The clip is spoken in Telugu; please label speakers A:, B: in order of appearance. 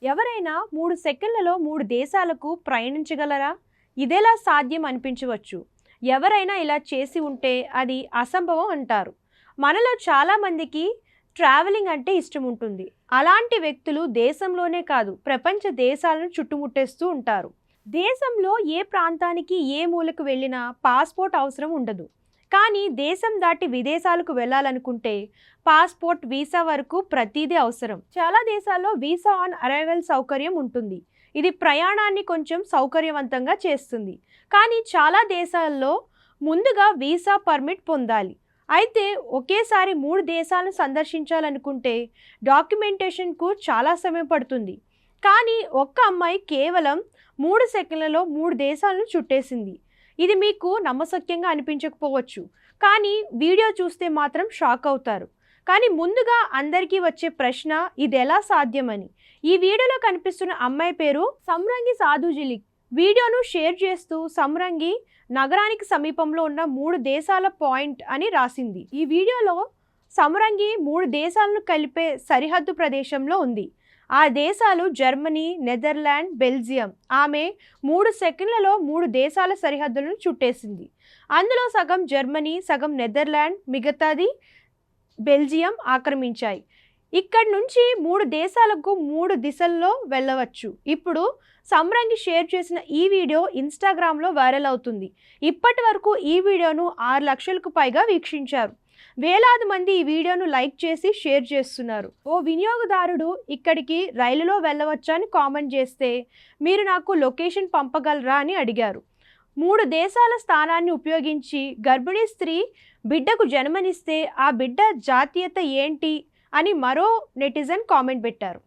A: ఎవరైనా 3 సెకన్లలో 3 దేశాలకు ప్రయాణించగలరా? ఇదెలా సాధ్యం అనిపించవచ్చు. ఎవరైనా ఇలా చేసి ఉంటే అది అసంభవం అంటారు. మనలో చాలామందికి ట్రావెలింగ్ అంటే ఇష్టం ఉంటుంది. అలాంటి వ్యక్తులు దేశంలోనే కాదు, ప్రపంచ దేశాలను చుట్టుముట్టేస్తూ ఉంటారు. దేశంలో ఏ ప్రాంతానికి ఏ మూలకు వెళ్ళినా పాస్పోర్ట్ అవసరం ఉండదు. కానీ దేశం దాటి విదేశాలకు వెళ్ళాలనుకుంటే పాస్పోర్ట్, వీసా వరకు ప్రతిదీ అవసరం. చాలా దేశాల్లో వీసా ఆన్ అరైవల్ సౌకర్యం ఉంటుంది. ఇది ప్రయాణాన్ని కొంచెం సౌకర్యవంతంగా చేస్తుంది. కానీ చాలా దేశాల్లో ముందుగా వీసా పర్మిట్ పొందాలి. అయితే ఒకేసారి 3 దేశాలను సందర్శించాలనుకుంటే డాక్యుమెంటేషన్కు చాలా సమయం పడుతుంది. కానీ ఒక్క అమ్మాయి కేవలం 3 సెకన్లలో 3 దేశాలను చుట్టేసింది. ఇది మీకు నమ్మశక్యంగా అనిపించకపోవచ్చు, కానీ వీడియో చూస్తే మాత్రం షాక్ అవుతారు. కానీ ముందుగా అందరికీ వచ్చే ప్రశ్న, ఇది ఎలా సాధ్యమని. ఈ వీడియోలో కనిపిస్తున్న అమ్మాయి పేరు సమ్రంగి సాధుజిలిక్. వీడియోను షేర్ చేస్తూ సమ్రంగి నగరానికి సమీపంలో ఉన్న 3 దేశాల పాయింట్ అని రాసింది. ఈ వీడియోలో సమ్రంగి 3 దేశాలను కలిపే సరిహద్దు ప్రదేశంలో ఉంది. ఆ దేశాలు జర్మనీ, నెదర్లాండ్, బెల్జియం. ఆమె 3 సెకన్లలో 3 దేశాల సరిహద్దులను చుట్టేసింది. అందులో సగం జర్మనీ, సగం నెదర్లాండ్, మిగతాది బెల్జియం ఆక్రమించాయి. ఇక్కడి నుంచి 3 దేశాలకు 3 దిశల్లో వెళ్ళవచ్చు. ఇప్పుడు సమ్రంగి షేర్ చేసిన ఈ వీడియో ఇన్స్టాగ్రామ్లో వైరల్ అవుతుంది. ఇప్పటి వరకు ఈ వీడియోను 6 లక్షలకు పైగా వీక్షించారు. వేలాది మంది ఈ వీడియోను లైక్ చేసి షేర్ చేస్తున్నారు. ఓ వినియోగదారుడు ఇక్కడికి రైలులో వెళ్ళవచ్చా అని కామెంట్ చేస్తే, మీరు నాకు లొకేషన్ పంపగలరా అని అడిగారు. 3 దేశాల స్థానాన్ని ఉపయోగించి గర్భిణీ స్త్రీ బిడ్డకు జన్మనిస్తే ఆ బిడ్డ జాతీయత ఏంటి అని మరో నెటిజన్ కామెంట్ పెట్టారు.